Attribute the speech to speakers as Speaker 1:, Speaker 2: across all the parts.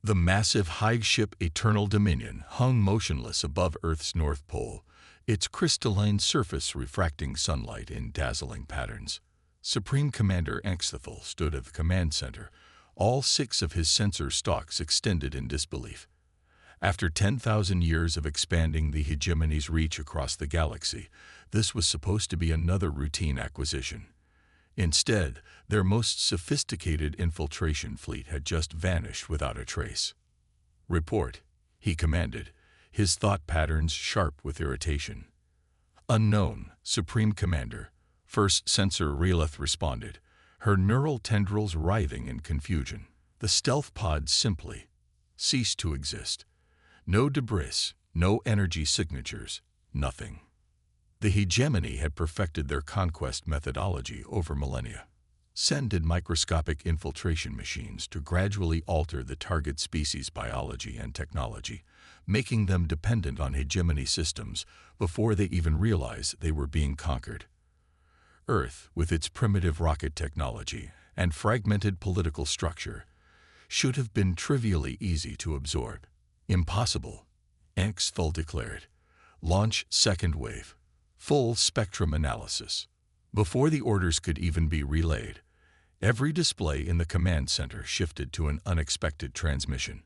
Speaker 1: The massive Hive ship Eternal Dominion hung motionless above Earth's North Pole, its crystalline surface refracting sunlight in dazzling patterns. Supreme Commander Anxthal stood at the command center, all 6 of his sensor stalks extended in disbelief. After 10,000 years of expanding the hegemony's reach across the galaxy, this was supposed to be another routine acquisition. Instead, their most sophisticated infiltration fleet had just vanished without a trace. "Report," he commanded, his thought patterns sharp with irritation. "Unknown, Supreme Commander," First Sensor Relith responded, her neural tendrils writhing in confusion. The stealth pod simply ceased to exist. No debris, no energy signatures, nothing. The hegemony had perfected their conquest methodology over millennia. Sended microscopic infiltration machines to gradually alter the target species' biology and technology, making them dependent on hegemony systems before they even realized they were being conquered. Earth, with its primitive rocket technology and fragmented political structure, should have been trivially easy to absorb. "Impossible," Anxthal declared. "Launch second wave. Full spectrum analysis." Before the orders could even be relayed, every display in the command center shifted to an unexpected transmission.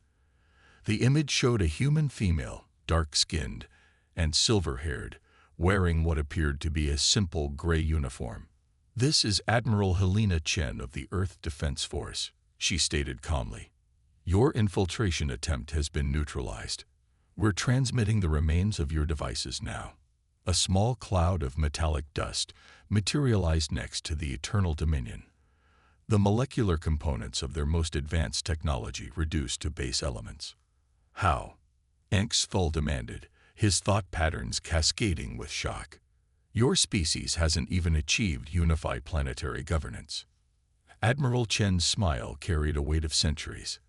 Speaker 1: The image showed a human female, dark-skinned and silver-haired, wearing what appeared to be a simple gray uniform. "This is Admiral Helena Chen of the Earth Defense Force," she stated calmly. "Your infiltration attempt has been neutralized. We're transmitting the remains of your devices now." A small cloud of metallic dust materialized next to the Eternal Dominion. The molecular components of their most advanced technology reduced to base elements. "How?" Anxthal demanded, his thought patterns cascading with shock. "Your species hasn't even achieved unified planetary governance." Admiral Chen's smile carried a weight of centuries.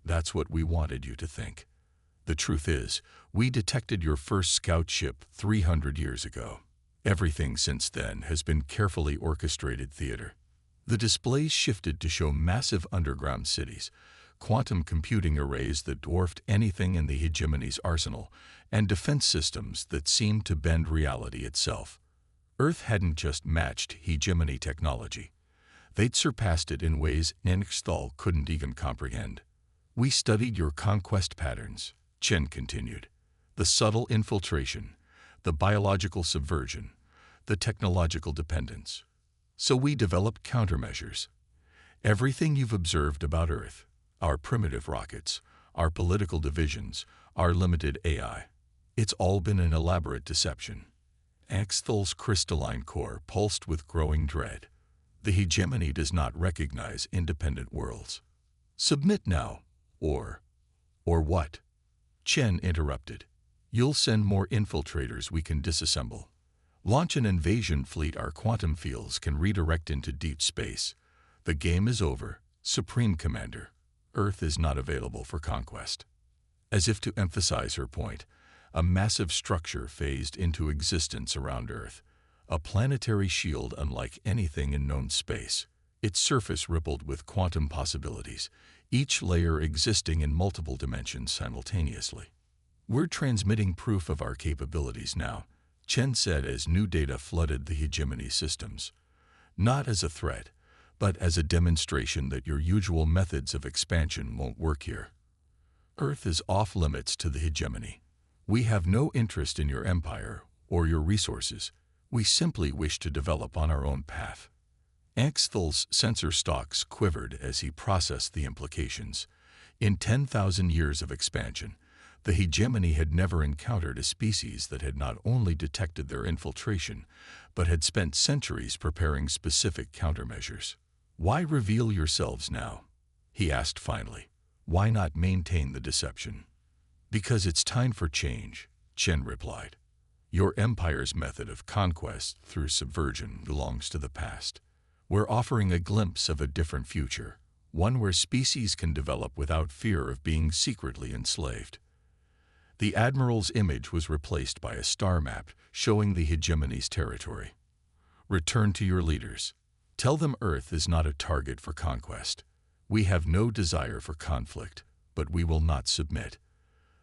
Speaker 1: "That's what we wanted you to think. The truth is, we detected your first scout ship 300 years ago. Everything since then has been carefully orchestrated theater." The displays shifted to show massive underground cities, quantum computing arrays that dwarfed anything in the hegemony's arsenal, and defense systems that seemed to bend reality itself. Earth hadn't just matched hegemony technology. They'd surpassed it in ways Anxthal couldn't even comprehend. "We studied your conquest patterns," Chen continued. "The subtle infiltration, the biological subversion, the technological dependence. So we developed countermeasures. Everything you've observed about Earth, our primitive rockets, our political divisions, our limited AI, it's all been an elaborate deception." Anxthal's crystalline core pulsed with growing dread. The hegemony does not recognize independent worlds. "Submit now, or what?" Chen interrupted. "You'll send more infiltrators we can disassemble. Launch an invasion fleet our quantum fields can redirect into deep space. The game is over, Supreme Commander. Earth is not available for conquest." As if to emphasize her point, a massive structure phased into existence around Earth, a planetary shield unlike anything in known space. Its surface rippled with quantum possibilities, each layer existing in multiple dimensions simultaneously. "We're transmitting proof of our capabilities now," Chen said as new data flooded the hegemony systems. "Not as a threat, but as a demonstration that your usual methods of expansion won't work here. Earth is off-limits to the hegemony. We have no interest in your empire or your resources. We simply wish to develop on our own path." Anxthal's sensor stalks quivered as he processed the implications. In 10,000 years of expansion, the hegemony had never encountered a species that had not only detected their infiltration, but had spent centuries preparing specific countermeasures. "Why reveal yourselves now?" he asked finally. "Why not maintain the deception?" "Because it's time for change," Chen replied. "Your empire's method of conquest through subversion belongs to the past. We're offering a glimpse of a different future, one where species can develop without fear of being secretly enslaved." The Admiral's image was replaced by a star map showing the hegemony's territory. "Return to your leaders. Tell them Earth is not a target for conquest. We have no desire for conflict, but we will not submit.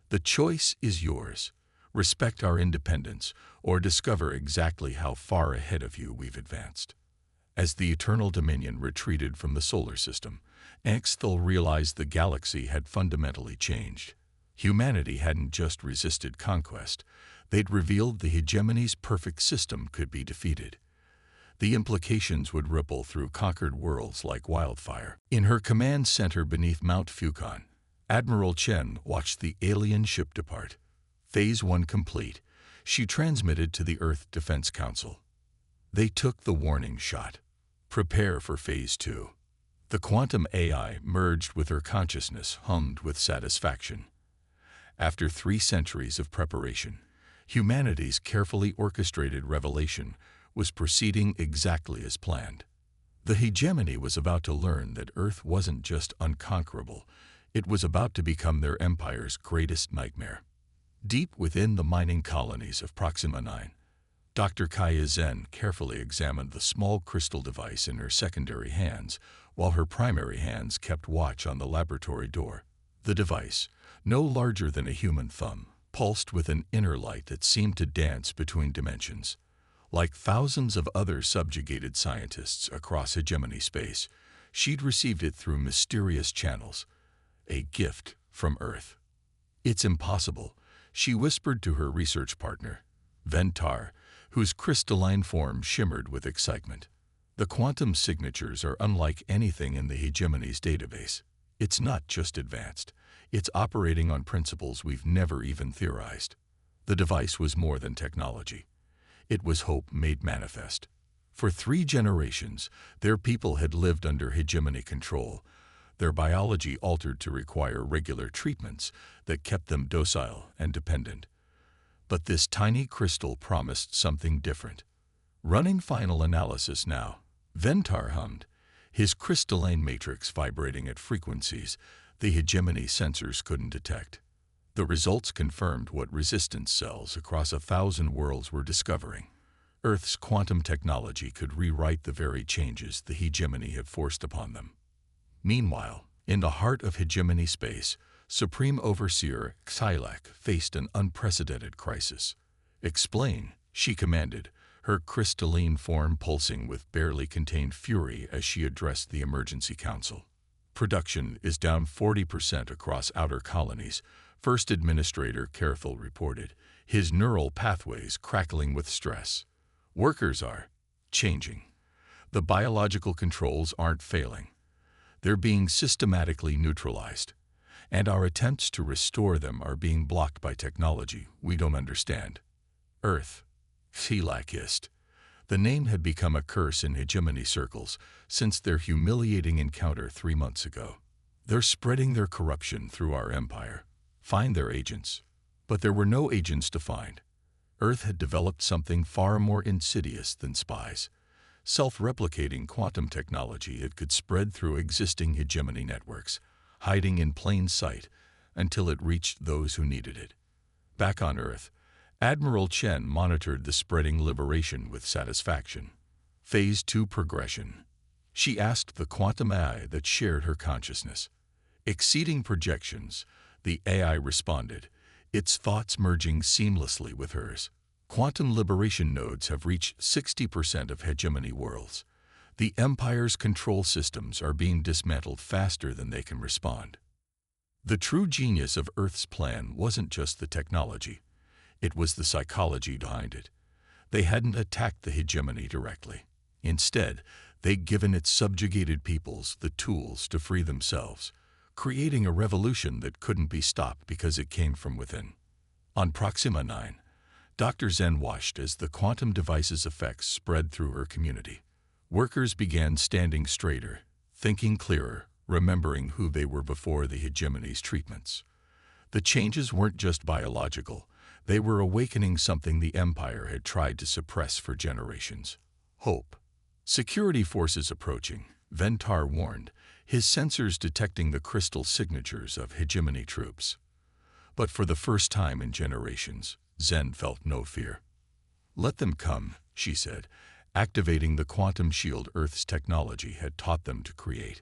Speaker 1: The choice is yours. Respect our independence, or discover exactly how far ahead of you we've advanced." As the Eternal Dominion retreated from the solar system, Axthel realized the galaxy had fundamentally changed. Humanity hadn't just resisted conquest, they'd revealed the hegemony's perfect system could be defeated. The implications would ripple through conquered worlds like wildfire. In her command center beneath Mount Fucon, Admiral Chen watched the alien ship depart. Phase 1 complete, she transmitted to the Earth Defense Council. They took the warning shot. Prepare for Phase 2. The quantum AI merged with her consciousness, hummed with satisfaction. After 3 centuries of preparation, humanity's carefully orchestrated revelation was proceeding exactly as planned. The hegemony was about to learn that Earth wasn't just unconquerable, it was about to become their empire's greatest nightmare. Deep within the mining colonies of Proxima 9, Dr. Kaya Zhen carefully examined the small crystal device in her secondary hands, while her primary hands kept watch on the laboratory door. The device, no larger than a human thumb, pulsed with an inner light that seemed to dance between dimensions. Like thousands of other subjugated scientists across hegemony space, she'd received it through mysterious channels, a gift from Earth. "It's impossible," she whispered to her research partner, Ventar, whose crystalline form shimmered with excitement. "The quantum signatures are unlike anything in the hegemony's database. It's not just advanced, it's operating on principles we've never even theorized." The device was more than technology. It was hope made manifest. For 3 generations, their people had lived under hegemony control, their biology altered to require regular treatments that kept them docile and dependent. But this tiny crystal promised something different. "Running final analysis now," Ventar hummed, his crystalline matrix vibrating at frequencies the hegemony sensors couldn't detect. The results confirmed what resistance cells across 1,000 worlds were discovering. Earth's quantum technology could rewrite the very changes the hegemony had forced upon them. Meanwhile, in the heart of hegemony space, Supreme Overseer Xylak faced an unprecedented crisis. "Explain," she commanded, her crystalline form pulsing with barely contained fury as she addressed the Emergency Council. "Production is down 40% across outer colonies," First Administrator Carthel reported, his neural pathways crackling with stress. "Workers are changing. The biological controls aren't failing. They're being systematically neutralized, and our attempts to restore them are being blocked by technology we don't understand." "Earth," Xylak hissed. The name had become a curse in hegemony circles since their humiliating encounter 3 months ago. "They're spreading their corruption through our empire. Find their agents." But there were no agents to find. Earth had developed something far more insidious than spies. Self-replicating quantum technology that could spread through existing hegemony networks, hiding in plain sight until it reached those who needed it. Back on Earth, Admiral Chen monitored the spreading liberation with satisfaction. "Phase 2 progression," she asked the quantum AI that shared her consciousness. Exceeding projections, the AI responded, its thoughts merging seamlessly with hers. "Quantum liberation nodes have reached 60% of hegemony worlds. The Empire's control systems are being dismantled faster than they can respond." The true genius of Earth's plan wasn't just the technology. It was the psychology behind it. They hadn't attacked the hegemony directly. Instead, they'd given its subjugated peoples the tools to free themselves, creating a revolution that couldn't be stopped because it came from within. On Proxima 9, Dr. Zhen watched as the quantum device's effects spread through her community. Workers began standing straighter, thinking clearer, remembering who they were before the hegemony's treatments. The changes weren't just biological, they were awakening something the Empire had tried to suppress for generations: hope. "Security forces approaching," Ventar warned, his sensors detecting the crystal signatures of hegemony troops. But for the first time in generations, Zhen felt no fear. "Let them come," she said, activating the quantum shield Earth's technology had taught them to create.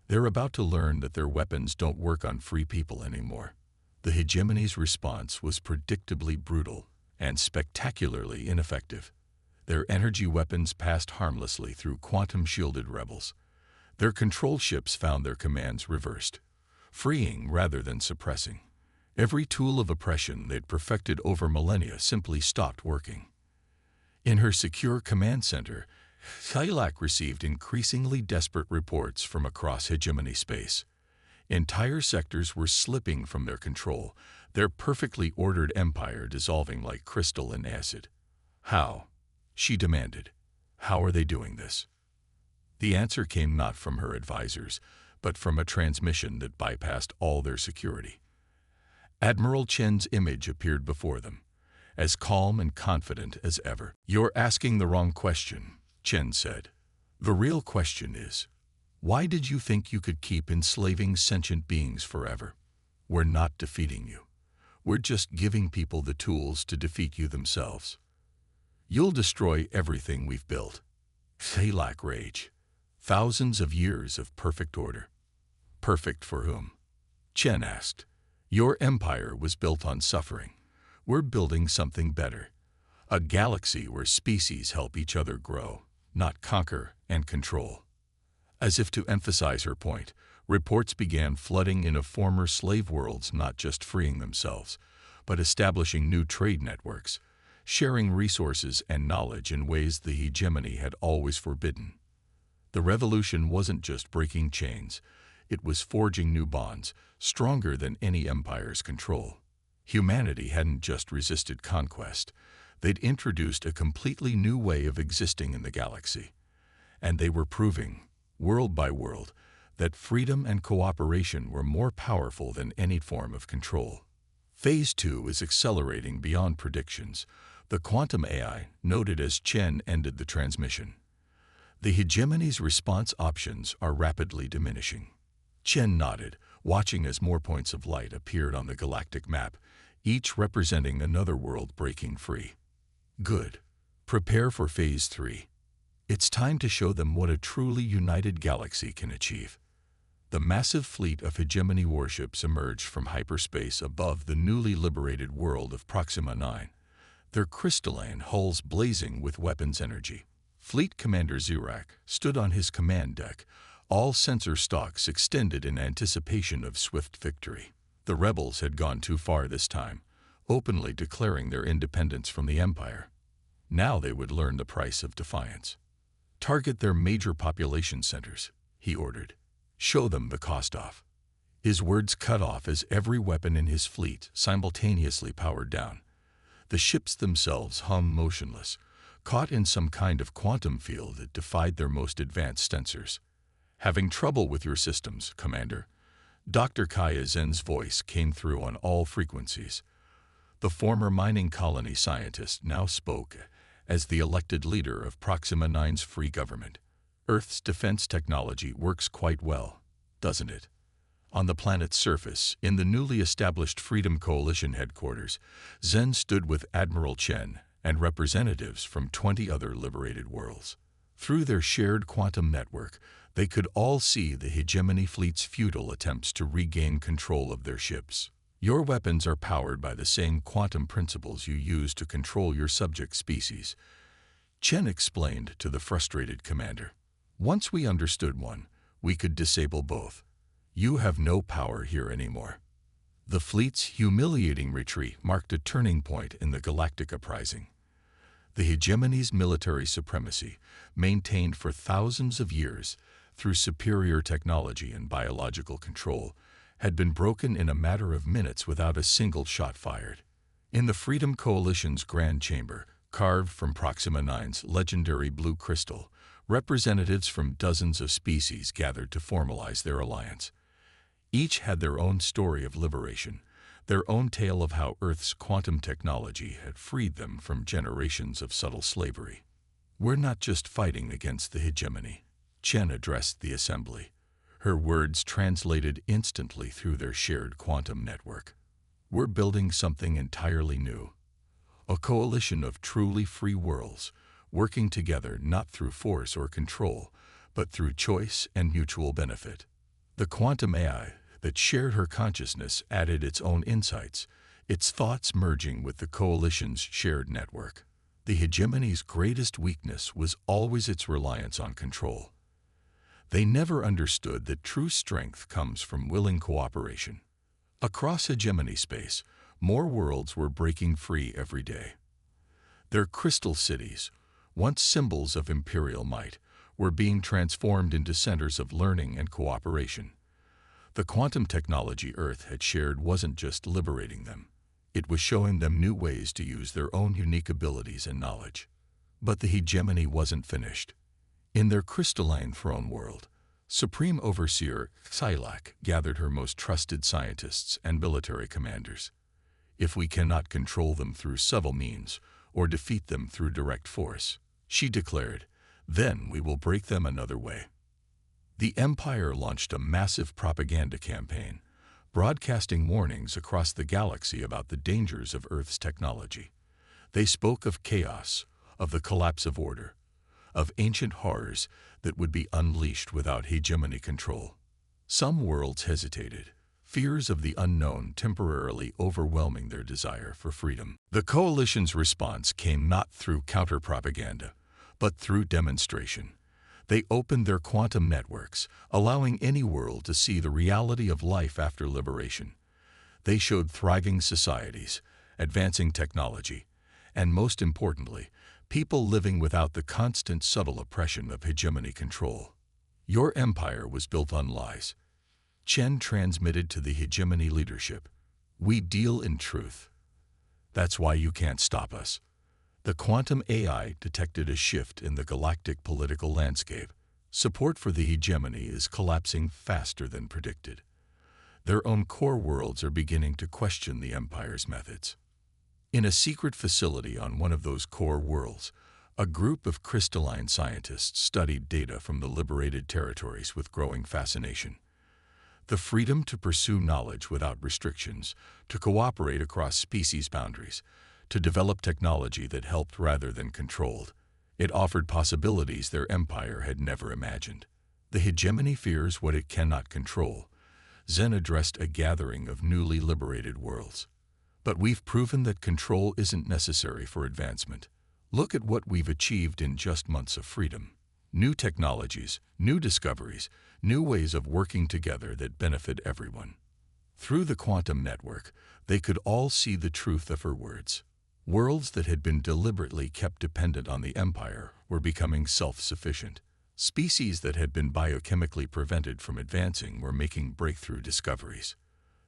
Speaker 1: They're about to learn that their weapons don't work on free people anymore. The hegemony's response was predictably brutal and spectacularly ineffective. Their energy weapons passed harmlessly through quantum-shielded rebels. Their control ships found their commands reversed, freeing rather than suppressing. Every tool of oppression they'd perfected over millennia simply stopped working. In her secure command center, Thylac received increasingly desperate reports from across hegemony space. Entire sectors were slipping from their control, their perfectly ordered empire dissolving like crystal in acid. How? She demanded. How are they doing this? The answer came not from her advisors, but from a transmission that bypassed all their security. Admiral Chen's image appeared before them, as calm and confident as ever. "You're asking the wrong question," Chen said. "The real question is, why did you think you could keep enslaving sentient beings forever? We're not defeating you. We're just giving people the tools to defeat you themselves. You'll destroy everything we've built." They lack rage. Thousands of years of perfect order. Perfect for whom? Chen asked. "Your empire was built on suffering. We're building something better. A galaxy where species help each other grow, not conquer and control." As if to emphasize her point, reports began flooding into former slave worlds, not just freeing themselves, but establishing new trade networks, sharing resources and knowledge in ways the hegemony had always forbidden. The revolution wasn't just breaking chains, it was forging new bonds, stronger than any empire's control. Humanity hadn't just resisted conquest, they'd introduced a completely new way of existing in the galaxy. And they were proving, world by world, that freedom and cooperation were more powerful than any form of control. Phase 2 is accelerating beyond predictions. The quantum AI, noted as Chen, ended the transmission. The hegemony's response options are rapidly diminishing. Chen nodded, watching as more points of light appeared on the galactic map, each representing another world breaking free. Good. Prepare for Phase 3. It's time to show them what a truly united galaxy can achieve. The massive fleet of hegemony warships emerged from hyperspace above the newly liberated world of Proxima 9, their crystalline hulls blazing with weapons energy. Fleet Commander Zurak stood on his command deck, all sensor stalks extended in anticipation of swift victory. The rebels had gone too far this time, openly declaring their independence from the Empire. Now they would learn the price of defiance. "Target their major population centers," he ordered. "Show them the cost off." His words cut off as every weapon in his fleet simultaneously powered down. The ships themselves hung motionless, caught in some kind of quantum field that defied their most advanced sensors. "Having trouble with your systems, Commander?" Dr. Kaya Zen's voice came through on all frequencies. The former mining colony scientist now spoke as the elected leader of Proxima 9's free government. "Earth's defense technology works quite well, doesn't it?" On the planet's surface, in the newly established Freedom Coalition headquarters, Zen stood with Admiral Chen and representatives from 20 other liberated worlds. Through their shared quantum network, they could all see the hegemony fleet's futile attempts to regain control of their ships. "Your weapons are powered by the same quantum principles you use to control your subject species," Chen explained to the frustrated commander. "Once we understood one, we could disable both. You have no power here anymore." The fleet's humiliating retreat marked a turning point in the galactic uprising. The hegemony's military supremacy, maintained for thousands of years through superior technology and biological control, had been broken in a matter of minutes without a single shot fired. In the Freedom Coalition's Grand Chamber, carved from Proxima 9's legendary blue crystal, representatives from dozens of species gathered to formalize their alliance. Each had their own story of liberation, their own tale of how Earth's quantum technology had freed them from generations of subtle slavery. "We're not just fighting against the hegemony," Chen addressed the assembly, her words translated instantly through their shared quantum network. "We're building something entirely new. A coalition of truly free worlds, working together not through force or control, but through choice and mutual benefit." The quantum AI that shared her consciousness added its own insights, its thoughts merging with the coalition's shared network. The hegemony's greatest weakness was always its reliance on control. They never understood that true strength comes from willing cooperation. Across hegemony space, more worlds were breaking free every day. Their crystal cities, once symbols of imperial might, were being transformed into centers of learning and cooperation. The quantum technology Earth had shared wasn't just liberating them. It was showing them new ways to use their own unique abilities and knowledge. But the hegemony wasn't finished. In their crystalline throne world, Supreme Overseer Xylak gathered her most trusted scientists and military commanders. If we cannot control them through subtle means or defeat them through direct force, she declared, then we will break them another way. The Empire launched a massive propaganda campaign, broadcasting warnings across the galaxy about the dangers of Earth's technology. They spoke of chaos, of the collapse of order, of ancient horrors that would be unleashed without hegemony control. Some worlds hesitated, fears of the unknown temporarily overwhelming their desire for freedom. The coalition's response came not through counter-propaganda, but through demonstration. They opened their quantum networks, allowing any world to see the reality of life after liberation. They showed thriving societies, advancing technology, and most importantly, people living without the constant subtle oppression of hegemony control. Your empire was built on lies. Chen transmitted to the hegemony leadership. We deal in truth. That's why you can't stop us. The quantum AI detected a shift in the galactic political landscape. Support for the hegemony is collapsing faster than predicted. Their own core worlds are beginning to question the Empire's methods. In a secret facility on one of those core worlds, a group of crystalline scientists studied data from the liberated territories with growing fascination. The freedom to pursue knowledge without restrictions, to cooperate across species boundaries, to develop technology that helped rather than controlled. It offered possibilities their empire had never imagined. The hegemony fears what it cannot control. Zen addressed a gathering of newly liberated worlds. But we've proven that control isn't necessary for advancement. Look at what we've achieved in just months of freedom. New technologies, new discoveries, new ways of working together that benefit everyone. Through the quantum network, they could all see the truth of her words. Worlds that had been deliberately kept dependent on the Empire were becoming self-sufficient. Species that had been biochemically prevented from advancing were making breakthrough discoveries.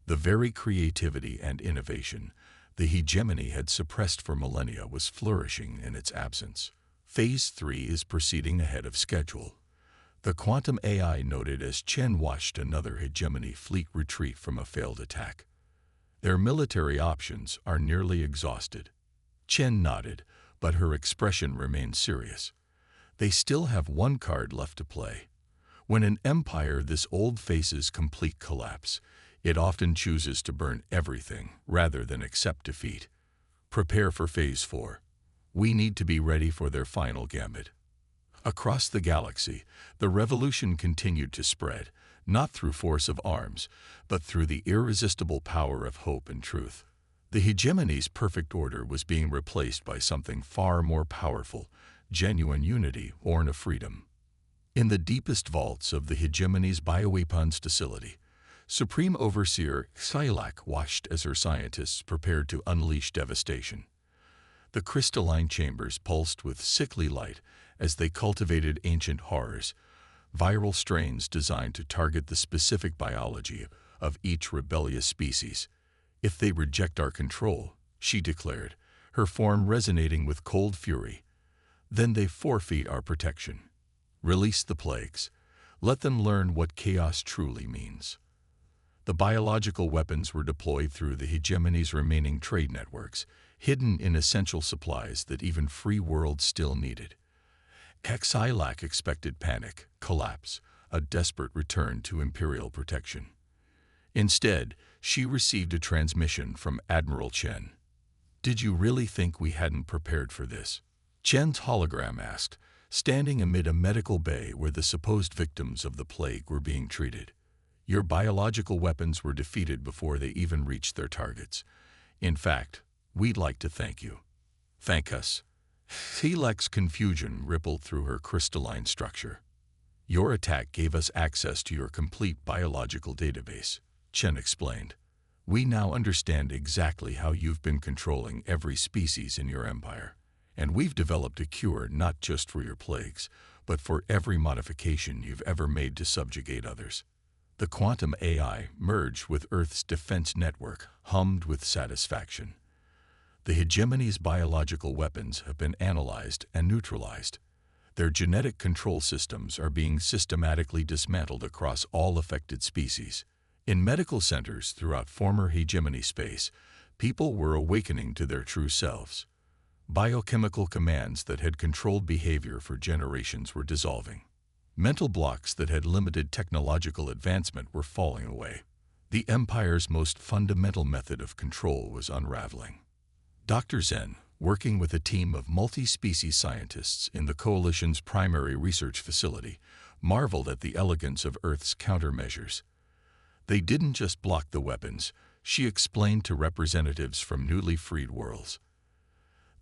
Speaker 1: The very creativity and innovation the hegemony had suppressed for millennia was flourishing in its absence. Phase 3 is proceeding ahead of schedule. The quantum AI noted as Chen watched another hegemony fleet retreat from a failed attack. Their military options are nearly exhausted. Chen nodded, but her expression remained serious. They still have one card left to play. When an empire this old faces complete collapse, it often chooses to burn everything rather than accept defeat. Prepare for Phase 4. We need to be ready for their final gambit. Across the galaxy, the revolution continued to spread, not through force of arms, but through the irresistible power of hope and truth. The hegemony's perfect order was being replaced by something far more powerful, genuine unity born of freedom. In the deepest vaults of the hegemony's bioweapons facility, Supreme Overseer Xylak watched as her scientists prepared to unleash devastation. The crystalline chambers pulsed with sickly light as they cultivated ancient horrors, viral strains designed to target the specific biology of each rebellious species. If they reject our control, she declared, her form resonating with cold fury, then they forfeit our protection. Release the plagues. Let them learn what chaos truly means. The biological weapons were deployed through the hegemony's remaining trade networks, hidden in essential supplies that even free worlds still needed. Xylak expected panic, collapse, a desperate return to imperial protection. Instead, she received a transmission from Admiral Chen. Did you really think we hadn't prepared for this? Chen's hologram asked, standing amid a medical bay where the supposed victims of the plague were being treated. Your biological weapons were defeated before they even reached their targets. In fact, we'd like to thank you. Thank us. Thelex's confusion rippled through her crystalline structure. Your attack gave us access to your complete biological database, Chen explained. We now understand exactly how you've been controlling every species in your empire. And we've developed a cure not just for your plagues, but for every modification you've ever made to subjugate others. The quantum AI, merged with Earth's defense network, hummed with satisfaction. The hegemony's biological weapons have been analyzed and neutralized. Their genetic control systems are being systematically dismantled across all affected species. In medical centers throughout former hegemony space, people were awakening to their true selves. Biochemical commands that had controlled behavior for generations were dissolving. Mental blocks that had limited technological advancement were falling away. The Empire's most fundamental method of control was unraveling. Dr. Zen, working with a team of multi-species scientists in the Coalition's primary research facility, marveled at the elegance of Earth's countermeasures. They didn't just block the weapons, she explained to representatives from newly freed worlds.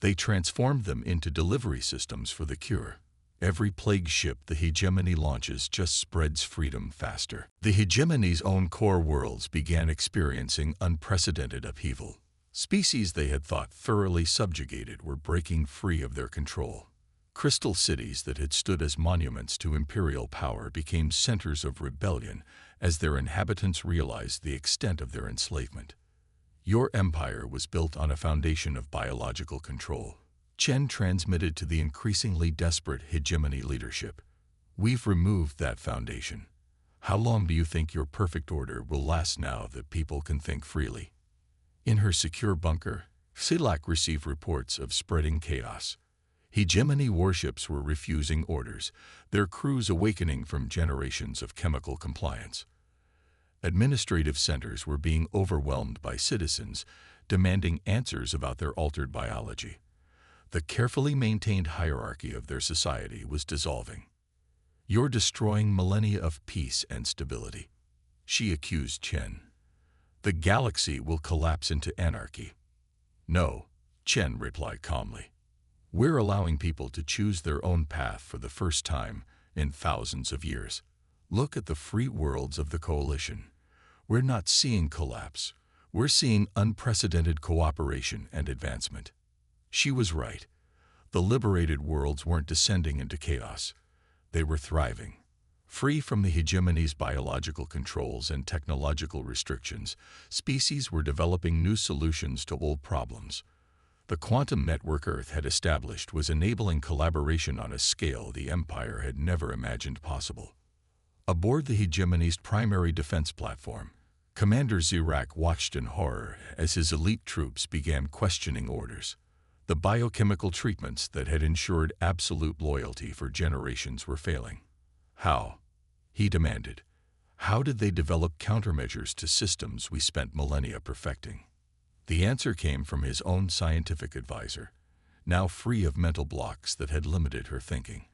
Speaker 1: They transformed them into delivery systems for the cure. Every plague ship the hegemony launches just spreads freedom faster. The hegemony's own core worlds began experiencing unprecedented upheaval. Species they had thought thoroughly subjugated were breaking free of their control. Crystal cities that had stood as monuments to imperial power became centers of rebellion as their inhabitants realized the extent of their enslavement. Your empire was built on a foundation of biological control. Chen transmitted to the increasingly desperate hegemony leadership. We've removed that foundation. How long do you think your perfect order will last now that people can think freely? In her secure bunker, Silak received reports of spreading chaos. Hegemony warships were refusing orders, their crews awakening from generations of chemical compliance. Administrative centers were being overwhelmed by citizens, demanding answers about their altered biology. The carefully maintained hierarchy of their society was dissolving. You're destroying millennia of peace and stability, she accused Chen. The galaxy will collapse into anarchy. No, Chen replied calmly. We're allowing people to choose their own path for the first time in thousands of years. Look at the free worlds of the Coalition. We're not seeing collapse. We're seeing unprecedented cooperation and advancement. She was right. The liberated worlds weren't descending into chaos. They were thriving. Free from the hegemony's biological controls and technological restrictions, species were developing new solutions to old problems. The quantum network Earth had established was enabling collaboration on a scale the Empire had never imagined possible. Aboard the hegemony's primary defense platform, Commander Zirak watched in horror as his elite troops began questioning orders. The biochemical treatments that had ensured absolute loyalty for generations were failing. How? He demanded. How did they develop countermeasures to systems we spent millennia perfecting? The answer came from his own scientific advisor, now free of mental blocks that had limited her thinking.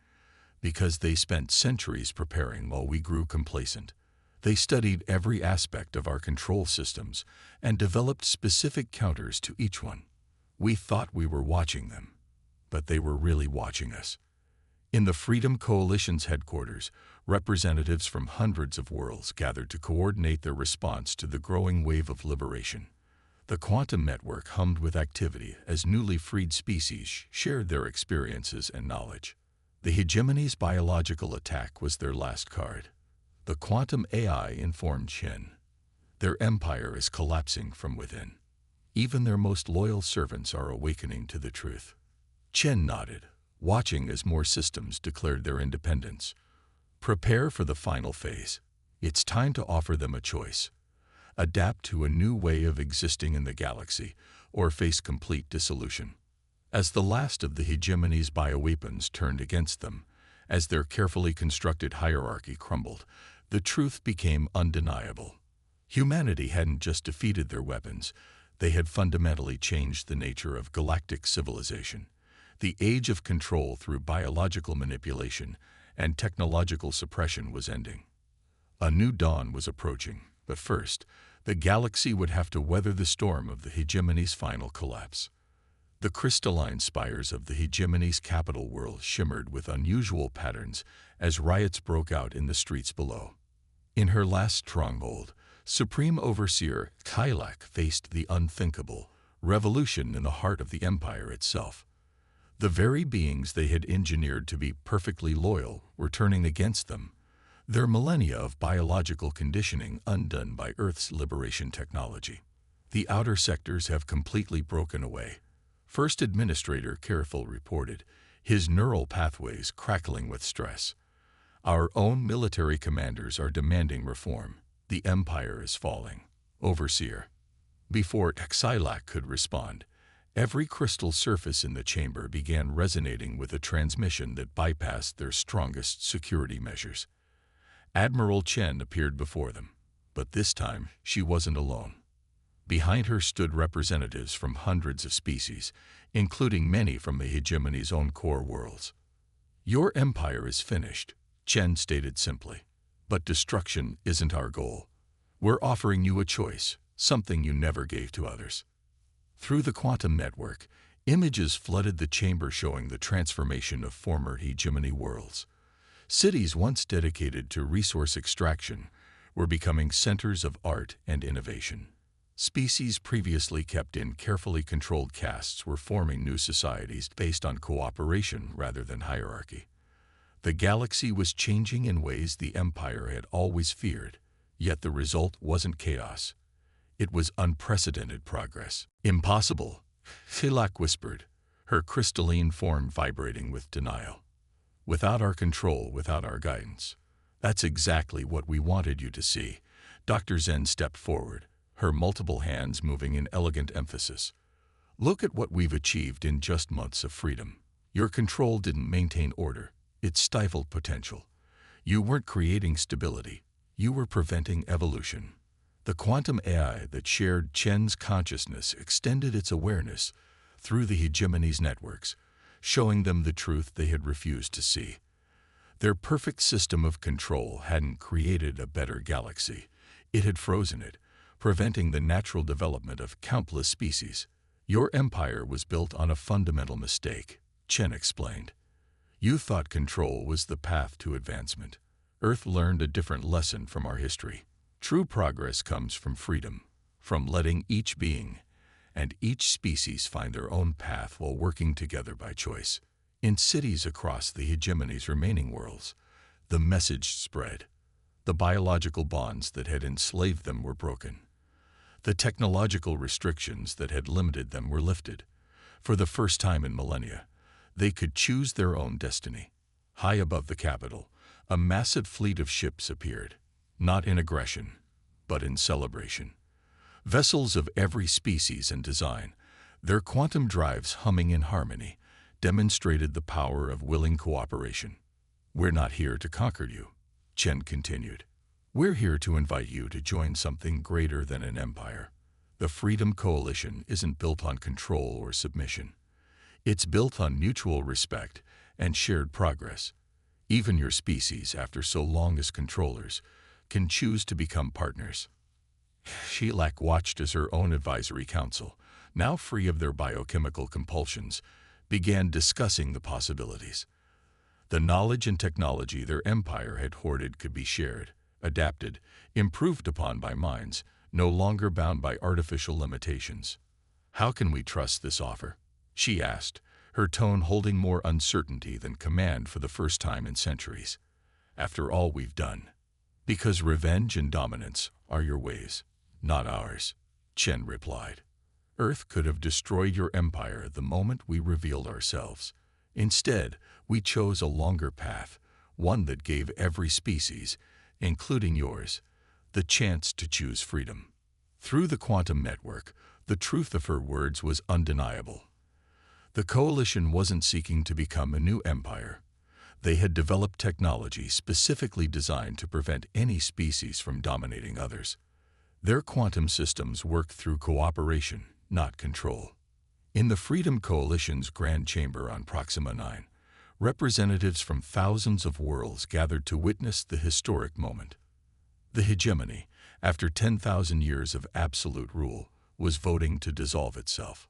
Speaker 1: Because they spent centuries preparing while we grew complacent. They studied every aspect of our control systems and developed specific counters to each one. We thought we were watching them, but they were really watching us. In the Freedom Coalition's headquarters, representatives from hundreds of worlds gathered to coordinate their response to the growing wave of liberation. The quantum network hummed with activity as newly freed species shared their experiences and knowledge. The hegemony's biological attack was their last card. The quantum AI informed Chen. Their empire is collapsing from within. Even their most loyal servants are awakening to the truth. Chen nodded, watching as more systems declared their independence. Prepare for the final phase. It's time to offer them a choice. Adapt to a new way of existing in the galaxy, or face complete dissolution. As the last of the hegemony's bioweapons turned against them, as their carefully constructed hierarchy crumbled, the truth became undeniable. Humanity hadn't just defeated their weapons, they had fundamentally changed the nature of galactic civilization. The age of control through biological manipulation and technological suppression was ending. A new dawn was approaching, but first, the galaxy would have to weather the storm of the hegemony's final collapse. The crystalline spires of the hegemony's capital world shimmered with unusual patterns as riots broke out in the streets below. In her last stronghold, Supreme Overseer Kylak faced the unthinkable revolution in the heart of the Empire itself. The very beings they had engineered to be perfectly loyal were turning against them, their millennia of biological conditioning undone by Earth's liberation technology. The outer sectors have completely broken away, First Administrator Careful reported, his neural pathways crackling with stress. Our own military commanders are demanding reform. The Empire is falling. Overseer. Before Xylak could respond, every crystal surface in the chamber began resonating with a transmission that bypassed their strongest security measures. Admiral Chen appeared before them, but this time she wasn't alone. Behind her stood representatives from hundreds of species, including many from the hegemony's own core worlds. Your empire is finished, Chen stated simply, but destruction isn't our goal. We're offering you a choice, something you never gave to others. Through the quantum network, images flooded the chamber showing the transformation of former hegemony worlds. Cities once dedicated to resource extraction were becoming centers of art and innovation. Species previously kept in carefully controlled castes were forming new societies based on cooperation rather than hierarchy. The galaxy was changing in ways the Empire had always feared, yet the result wasn't chaos. It was unprecedented progress. Impossible, Hilak whispered, her crystalline form vibrating with denial. Without our control, without our guidance. That's exactly what we wanted you to see. Dr. Zen stepped forward, her multiple hands moving in elegant emphasis. Look at what we've achieved in just months of freedom. Your control didn't maintain order. It stifled potential. You weren't creating stability. You were preventing evolution. The quantum AI that shared Chen's consciousness extended its awareness through the hegemony's networks, showing them the truth they had refused to see. Their perfect system of control hadn't created a better galaxy. It had frozen it, preventing the natural development of countless species. Your empire was built on a fundamental mistake, Chen explained. You thought control was the path to advancement. Earth learned a different lesson from our history. True progress comes from freedom, from letting each being and each species find their own path while working together by choice. In cities across the hegemony's remaining worlds, the message spread. The biological bonds that had enslaved them were broken. The technological restrictions that had limited them were lifted. For the first time in millennia, they could choose their own destiny. High above the capital, a massive fleet of ships appeared, not in aggression, but in celebration. Vessels of every species and design, their quantum drives humming in harmony, demonstrated the power of willing cooperation. We're not here to conquer you, Chen continued. We're here to invite you to join something greater than an empire. The Freedom Coalition isn't built on control or submission. It's built on mutual respect and shared progress. Even your species, after so long as controllers, can choose to become partners. Shilak watched as her own advisory council, now free of their biochemical compulsions, began discussing the possibilities. The knowledge and technology their empire had hoarded could be shared, adapted, improved upon by minds, no longer bound by artificial limitations. How can we trust this offer? She asked, her tone holding more uncertainty than command for the first time in centuries. After all we've done. Because revenge and dominance are your ways, not ours, Chen replied. Earth could have destroyed your empire the moment we revealed ourselves. Instead, we chose a longer path, one that gave every species, including yours, the chance to choose freedom. Through the quantum network, the truth of her words was undeniable. The coalition wasn't seeking to become a new empire. They had developed technology specifically designed to prevent any species from dominating others. Their quantum systems worked through cooperation, not control. In the Freedom Coalition's Grand Chamber on Proxima 9, representatives from thousands of worlds gathered to witness the historic moment. The hegemony, after 10,000 years of absolute rule, was voting to dissolve itself.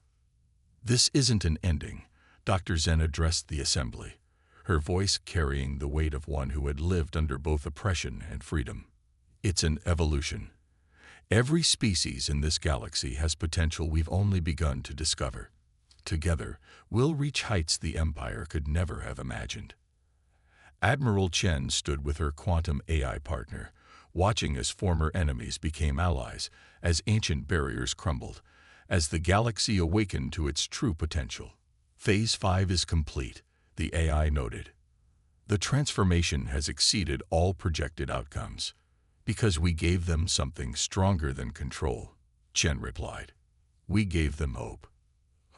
Speaker 1: "This isn't an ending," Dr. Zen addressed the assembly, her voice carrying the weight of one who had lived under both oppression and freedom. "It's an evolution. Every species in this galaxy has potential we've only begun to discover. Together, we'll reach heights the Empire could never have imagined." Admiral Chen stood with her quantum AI partner, watching as former enemies became allies, as ancient barriers crumbled, as the galaxy awakened to its true potential. "Phase 5 is complete," the AI noted. "The transformation has exceeded all projected outcomes, because we gave them something stronger than control," Chen replied. "We gave them hope."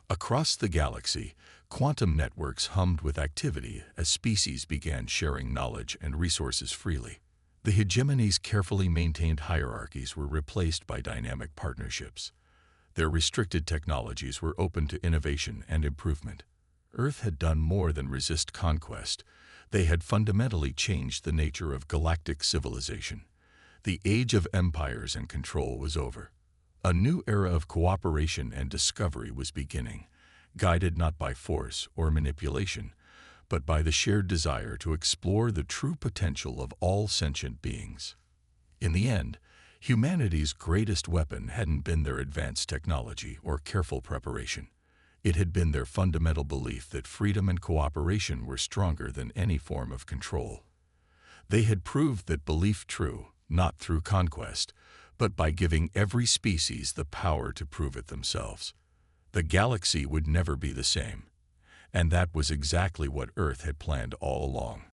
Speaker 1: Across the galaxy, quantum networks hummed with activity as species began sharing knowledge and resources freely. The hegemony's carefully maintained hierarchies were replaced by dynamic partnerships. Their restricted technologies were open to innovation and improvement. Earth had done more than resist conquest. They had fundamentally changed the nature of galactic civilization. The age of empires and control was over. A new era of cooperation and discovery was beginning, guided not by force or manipulation, but by the shared desire to explore the true potential of all sentient beings. In the end, humanity's greatest weapon hadn't been their advanced technology or careful preparation. It had been their fundamental belief that freedom and cooperation were stronger than any form of control. They had proved that belief true, not through conquest, but by giving every species the power to prove it themselves. The galaxy would never be the same, and that was exactly what Earth had planned all along.